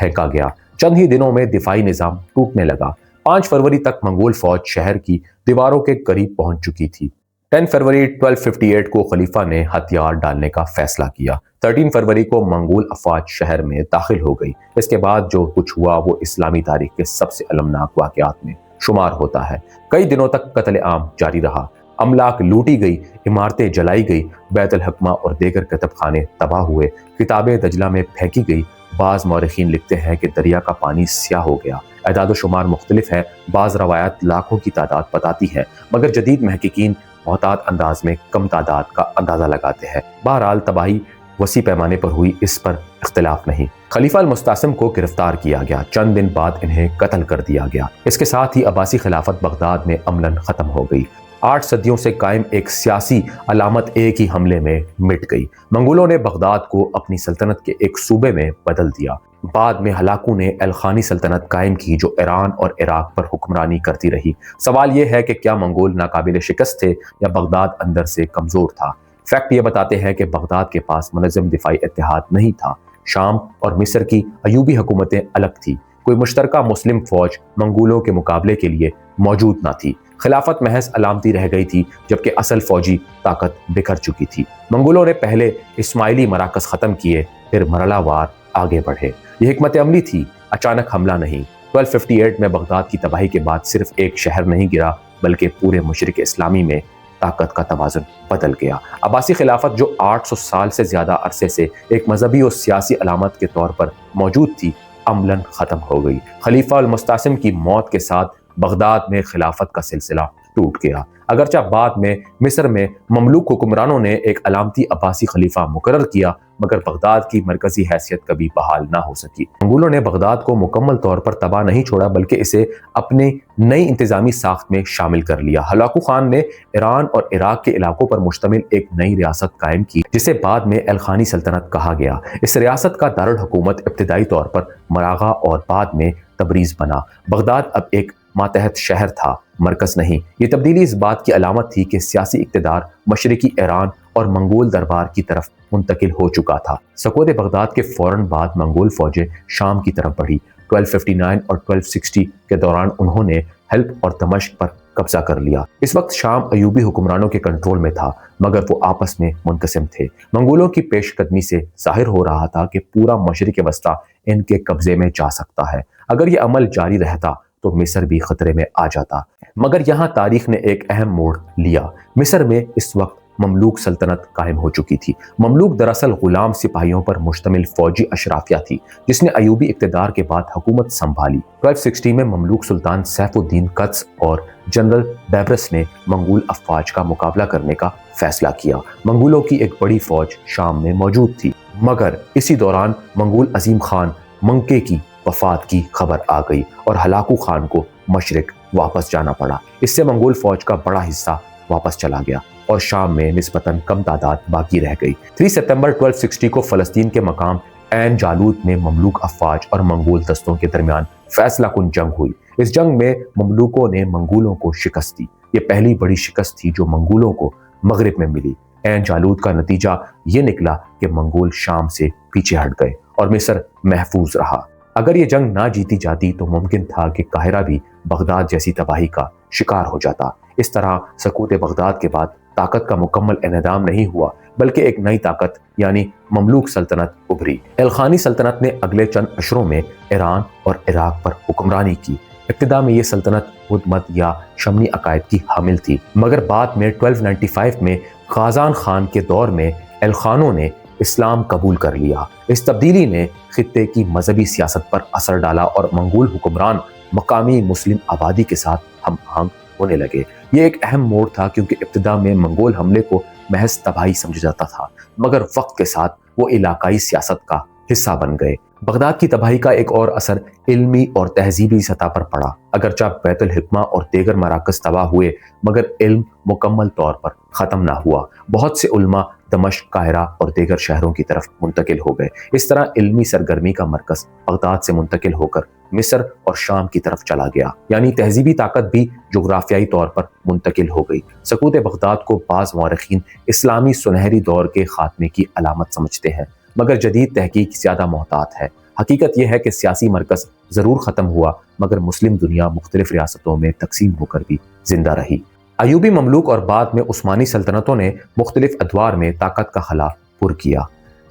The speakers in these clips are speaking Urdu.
پھینکا گیا۔ چند ہی دنوں میں دفاعی نظام ٹوٹنے لگا۔ 5 فروری تک منگول فوج شہر کی دیواروں کے قریب پہنچ چکی تھی۔ 10 فروری 1258 کو خلیفہ نے ہتھیار ڈالنے کا فیصلہ کیا۔ 13 فروری کو منگول افواج شہر میں داخل ہو گئی۔ اس کے بعد جو کچھ ہوا وہ اسلامی تاریخ کے سب سے المناک واقعات میں شمار ہوتا ہے۔ کئی دنوں تک قتل عام جاری رہا، املاک لوٹی گئی، عمارتیں جلائی گئی، بیت الحکمہ اور دیگر کتب خانے تباہ ہوئے، کتابیں دجلہ میں پھینکی گئی۔ بعض مورخین لکھتے ہیں کہ دریا کا پانی سیاہ ہو گیا۔ اعداد و شمار مختلف ہیں، بعض روایات لاکھوں کی تعداد بتاتی ہیں، مگر جدید محققین محتاط انداز میں کم تعداد کا اندازہ لگاتے ہیں۔ بہرحال تباہی وسیع پیمانے پر ہوئی، اس پر اختلاف نہیں۔ خلیفہ المستعصم کو گرفتار کیا گیا، چند دن بعد انہیں قتل کر دیا گیا۔ اس کے ساتھ ہی عباسی خلافت بغداد میں عملاً ختم ہو گئی۔ 8 صدیوں سے قائم ایک سیاسی علامت ایک ہی حملے میں مٹ گئی۔ منگولوں نے بغداد کو اپنی سلطنت کے ایک صوبے میں بدل دیا۔ بعد میں ہلاکو نے الخانی سلطنت قائم کی جو ایران اور عراق پر حکمرانی کرتی رہی۔ سوال یہ ہے کہ کیا منگول ناقابل شکست تھے یا بغداد اندر سے کمزور تھا؟ فیکٹ یہ بتاتے ہیں کہ بغداد کے پاس منظم دفاعی اتحاد نہیں تھا۔ شام اور مصر کی ایوبی حکومتیں الگ تھیں۔ کوئی مشترکہ مسلم فوج منگولوں کے مقابلے کے لیے موجود نہ تھی۔ خلافت محض علامتی رہ گئی تھی، جبکہ اصل فوجی طاقت بکھر چکی تھی۔ منگولوں نے پہلے اسماعیلی مراکز ختم کیے، پھر مرحلہ وار آگے بڑھے۔ یہ حکمت عملی تھی، اچانک حملہ نہیں۔ 1258 میں بغداد کی تباہی کے بعد صرف ایک شہر نہیں گرا، بلکہ پورے مشرق اسلامی میں طاقت کا توازن بدل گیا۔ عباسی خلافت جو 800 سال سے زیادہ عرصے سے ایک مذہبی اور سیاسی علامت کے طور پر موجود تھی، عملاً ختم ہو گئی۔ خلیفہ المستعصم کی موت کے ساتھ بغداد میں خلافت کا سلسلہ ٹوٹ گیا۔ اگرچہ بعد میں مصر میں مملوک حکمرانوں نے ایک علامتی عباسی خلیفہ مقرر کیا، مگر بغداد کی مرکزی حیثیت کبھی بحال نہ ہو سکی۔ منگولوں نے بغداد کو مکمل طور پر تباہ نہیں چھوڑا، بلکہ اسے اپنی نئی انتظامی ساخت میں شامل کر لیا۔ ہلاکو خان نے ایران اور عراق کے علاقوں پر مشتمل ایک نئی ریاست قائم کی، جسے بعد میں الخانی سلطنت کہا گیا۔ اس ریاست کا دارالحکومت ابتدائی طور پر مراغہ اور بعد میں تبریز بنا۔ بغداد اب ایک ماتحت شہر تھا، مرکز نہیں۔ یہ تبدیلی اس بات کی علامت تھی کہ سیاسی اقتدار مشرقی ایران اور منگول دربار کی طرف منتقل ہو چکا تھا۔ سقوط بغداد کے فوراً بعد منگول فوجیں شام کی طرف بڑھی۔ 1259 اور 1260 کے دوران انہوں نے حلب اور دمشق پر قبضہ کر لیا۔ اس وقت شام ایوبی حکمرانوں کے کنٹرول میں تھا، مگر وہ آپس میں منقسم تھے۔ منگولوں کی پیش قدمی سے ظاہر ہو رہا تھا کہ پورا مشرق وسطیٰ ان کے قبضے میں جا سکتا ہے۔ اگر یہ عمل جاری رہتا تو مصر بھی خطرے میں آ جاتا، مگر یہاں تاریخ نے ایک اہم موڑ لیا۔ مصر میں اس وقت مملوک سلطنت قائم ہو چکی تھی۔ مملوک دراصل غلام سپاہیوں پر مشتمل فوجی اشرافیہ تھی، جس نے ایوبی اقتدار کے بعد حکومت سنبھالی۔ 1260 میں مملوک سلطان سیف الدین قدس اور جنرل بیبرس نے منگول افواج کا مقابلہ کرنے کا فیصلہ کیا۔ منگولوں کی ایک بڑی فوج شام میں موجود تھی، مگر اسی دوران منگول عظیم خان منگکے کی وفات کی خبر آ گئی اور ہلاکو خان کو مشرق واپس جانا پڑا۔ اس سے منگول فوج کا بڑا حصہ واپس چلا گیا اور شام میں نسبتاً کم تعداد باقی رہ گئی۔ 3 ستمبر 1260 کو فلسطین کے مقام عین جالوت میں مملوک افواج اور منگول دستوں کے درمیان فیصلہ کن جنگ ہوئی۔ اس جنگ میں مملوکوں نے منگولوں کو شکست دی۔ یہ پہلی بڑی شکست تھی جو منگولوں کو مغرب میں ملی۔ عین جالوت کا نتیجہ یہ نکلا کہ منگول شام سے پیچھے ہٹ گئے اور مصر محفوظ رہا۔ اگر یہ جنگ نہ جیتی جاتی تو ممکن تھا کہ قاہرہ بھی بغداد جیسی تباہی کا شکار ہو جاتا۔ اس طرح سقوط بغداد کے بعد طاقت کا مکمل انہدام نہیں ہوا، بلکہ ایک نئی طاقت یعنی مملوک سلطنت ابھری۔ الخانی سلطنت نے اگلے چند اشروں میں ایران اور عراق پر حکمرانی کی۔ ابتدا میں یہ سلطنت بدھ مت یا شمنی عقائد کی حامل تھی، مگر بعد میں 1295 میں غازان خان کے دور میں الخانوں نے اسلام قبول کر لیا۔ اس تبدیلی نے خطے کی مذہبی سیاست پر اثر ڈالا اور منگول حکمران مقامی مسلم آبادی کے ساتھ ہم آہنگ ہونے لگے۔ یہ ایک اہم موڑ تھا کیونکہ ابتدا میں منگول حملے کو محض تباہی سمجھا جاتا تھا، مگر وقت کے ساتھ وہ علاقائی سیاست کا حصہ بن گئے۔ بغداد کی تباہی کا ایک اور اثر علمی اور تہذیبی سطح پر پڑا۔ اگرچہ بیت الحکمہ اور دیگر مراکز تباہ ہوئے، مگر علم مکمل طور پر ختم نہ ہوا۔ بہت سے علماء دمشق، قاہرہ اور دیگر شہروں کی طرف منتقل ہو گئے۔ اس طرح علمی سرگرمی کا مرکز بغداد سے منتقل ہو کر مصر اور شام کی طرف چلا گیا، یعنی تہذیبی طاقت بھی جغرافیائی طور پر منتقل ہو گئی۔ سقوط بغداد کو بعض مورخین اسلامی سنہری دور کے خاتمے کی علامت سمجھتے ہیں، مگر جدید تحقیق زیادہ محتاط ہے۔ حقیقت یہ ہے کہ سیاسی مرکز ضرور ختم ہوا مگر مسلم دنیا مختلف ریاستوں میں تقسیم ہو کر بھی زندہ رہی۔ ایوبی مملوک اور بعد میں عثمانی سلطنتوں نے مختلف ادوار میں طاقت کا خلا پر کیا۔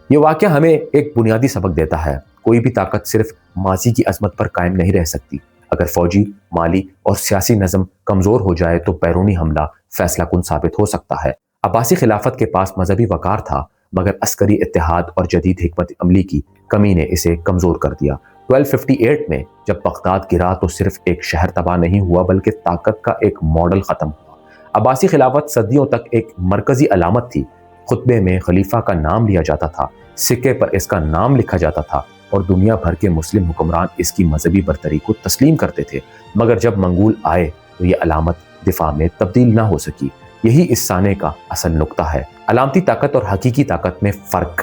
یہ واقعہ ہمیں ایک بنیادی سبق دیتا ہے، کوئی بھی طاقت صرف ماضی کی عظمت پر قائم نہیں رہ سکتی۔ اگر فوجی، مالی اور سیاسی نظم کمزور ہو جائے تو بیرونی حملہ فیصلہ کن ثابت ہو سکتا ہے۔ عباسی خلافت کے پاس مذہبی وقار تھا مگر عسکری اتحاد اور جدید حکمت عملی کی کمی نے اسے کمزور کر دیا۔ 1258 میں جب بغداد گرا تو صرف ایک شہر تباہ نہیں ہوا بلکہ طاقت کا ایک ماڈل ختم ہوا۔ عباسی خلافت صدیوں تک ایک مرکزی علامت تھی، خطبے میں خلیفہ کا نام لیا جاتا تھا، سکے پر اس کا نام لکھا جاتا تھا اور دنیا بھر کے مسلم حکمران اس کی مذہبی برتری کو تسلیم کرتے تھے۔ مگر جب منگول آئے تو یہ علامت دفاع میں تبدیل نہ ہو سکی۔ یہی اس سانے کا اصل نقطہ ہے، علامتی طاقت اور حقیقی طاقت میں فرق۔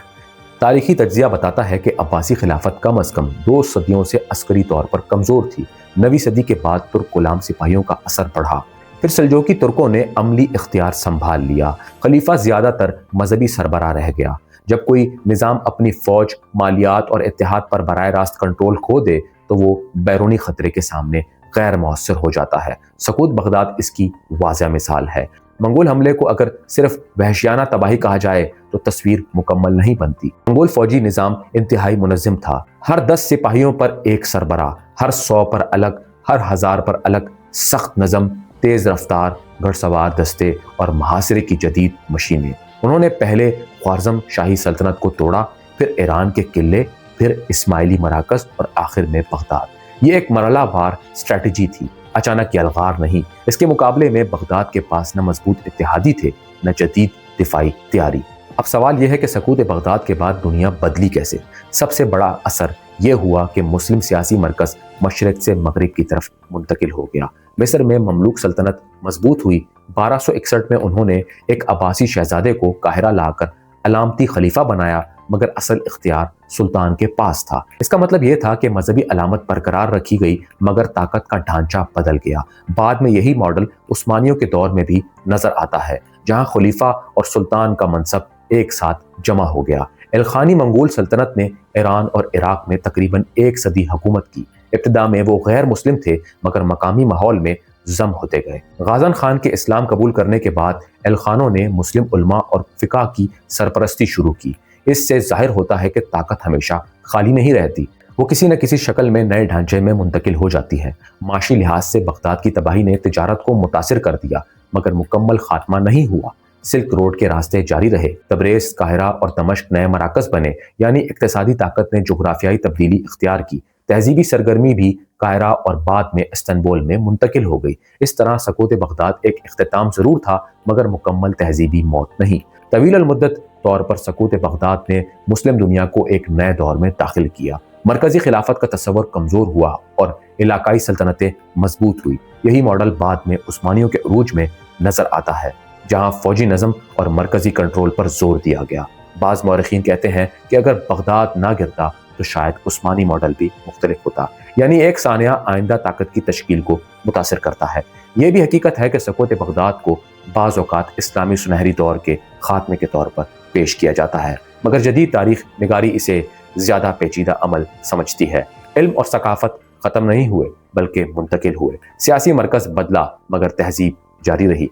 تاریخی تجزیہ بتاتا ہے کہ عباسی خلافت کم از کم 2 صدیوں سے عسکری طور پر کمزور تھی۔ 9ویں صدی کے بعد ترک غلام سپاہیوں کا اثر بڑھا، پھر سلجوقی ترکوں نے عملی اختیار سنبھال لیا، خلیفہ زیادہ تر مذہبی سربراہ رہ گیا۔ جب کوئی نظام اپنی فوج، مالیات اور اتحاد پر براہ راست کنٹرول کھو دے تو وہ بیرونی خطرے کے سامنے غیر مؤثر ہو جاتا ہے۔ سقوط بغداد اس کی واضح مثال ہے۔ منگول حملے کو اگر صرف وحشیانہ تباہی کہا جائے تو تصویر مکمل نہیں بنتی۔ منگول فوجی نظام انتہائی منظم تھا، ہر 10 سپاہیوں پر ایک سربراہ، ہر 100 پر الگ، ہر 1000 پر الگ، سخت نظم، تیز رفتار گھڑ سوار دستے اور محاصرے کی جدید مشینیں۔ انہوں نے پہلے خوارزم شاہی سلطنت کو توڑا، پھر ایران کے قلعے، پھر اسماعیلی مراکز اور آخر میں بغداد۔ یہ ایک مرحلہ وار اسٹریٹجی تھی، اچانک یلغار نہیں۔ اس کے مقابلے میں بغداد کے پاس نہ مضبوط اتحادی تھے نہ جدید دفاعی تیاری۔ اب سوال یہ ہے کہ سقوط بغداد کے بعد دنیا بدلی کیسے؟ سب سے بڑا اثر یہ ہوا کہ مسلم سیاسی مرکز مشرق سے مغرب کی طرف منتقل ہو گیا۔ مصر میں مملوک سلطنت مضبوط ہوئی۔ 1261 میں انہوں نے ایک عباسی شہزادے کو قاہرہ لا کر علامتی خلیفہ بنایا مگر اصل اختیار سلطان کے پاس تھا۔ اس کا مطلب یہ تھا کہ مذہبی علامت برقرار رکھی گئی مگر طاقت کا ڈھانچہ بدل گیا۔ بعد میں یہی ماڈل عثمانیوں کے دور میں بھی نظر آتا ہے، جہاں خلیفہ اور سلطان کا منصب ایک ساتھ جمع ہو گیا۔ الخانی منگول سلطنت نے ایران اور عراق میں تقریباً 1 صدی حکومت کی۔ ابتدا میں وہ غیر مسلم تھے مگر مقامی ماحول میں ضم ہوتے گئے۔ غازن خان کے اسلام قبول کرنے کے بعد الخانوں نے مسلم علماء اور فقہ کی سرپرستی شروع کی۔ اس سے ظاہر ہوتا ہے کہ طاقت ہمیشہ خالی نہیں رہتی، وہ کسی نہ کسی شکل میں نئے ڈھانچے میں منتقل ہو جاتی ہے۔ معاشی لحاظ سے بغداد کی تباہی نے تجارت کو متاثر کر دیا مگر مکمل خاتمہ نہیں ہوا۔ سلک روڈ کے راستے جاری رہے، تبریز، قاہرہ اور دمشق نئے مراکز بنے، یعنی اقتصادی طاقت نے جغرافیائی تبدیلی اختیار کی۔ تہذیبی سرگرمی بھی قاہرہ اور بعد میں استنبول میں منتقل ہو گئی۔ اس طرح سقوط بغداد ایک اختتام ضرور تھا مگر مکمل تہذیبی موت نہیں۔ طویل المدت طور پر سقوط بغداد نے مسلم دنیا کو ایک نئے دور میں داخل کیا۔ مرکزی خلافت کا تصور کمزور ہوا اور علاقائی سلطنتیں مضبوط ہوئی۔ یہی ماڈل بعد میں عثمانیوں کے عروج میں نظر آتا ہے، جہاں فوجی نظم اور مرکزی کنٹرول پر زور دیا گیا۔ بعض مورخین کہتے ہیں کہ اگر بغداد نہ گرتا تو شاید عثمانی ماڈل بھی مختلف ہوتا، یعنی ایک سانحہ آئندہ طاقت کی تشکیل کو متاثر کرتا ہے۔ یہ بھی حقیقت ہے کہ سقوط بغداد کو بعض اوقات اسلامی سنہری دور کے خاتمے کے طور پر پیش کیا جاتا ہے مگر جدید تاریخ نگاری اسے زیادہ پیچیدہ عمل سمجھتی ہے۔ علم اور ثقافت ختم نہیں ہوئے بلکہ منتقل ہوئے، سیاسی مرکز بدلا مگر تہذیب جاری رہی۔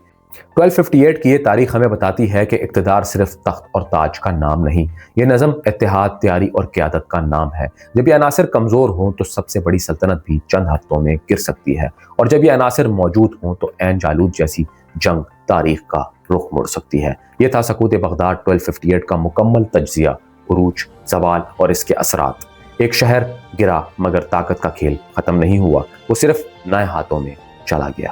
1258 کی یہ تاریخ ہمیں بتاتی ہے کہ اقتدار صرف تخت اور تاج کا نام نہیں، یہ نظم، اتحاد، تیاری اور قیادت کا نام ہے۔ جب یہ عناصر کمزور ہوں تو سب سے بڑی سلطنت بھی چند ہفتوں میں گر سکتی ہے، اور جب یہ عناصر موجود ہوں تو عین جالوت جیسی جنگ تاریخ کا رخ موڑ سکتی ہے۔ یہ تھا سقوط بغداد 1258 کا مکمل تجزیہ، عروج، زوال اور اس کے اثرات۔ ایک شہر گرا مگر طاقت کا کھیل ختم نہیں ہوا، وہ صرف نئے ہاتھوں میں چلا گیا۔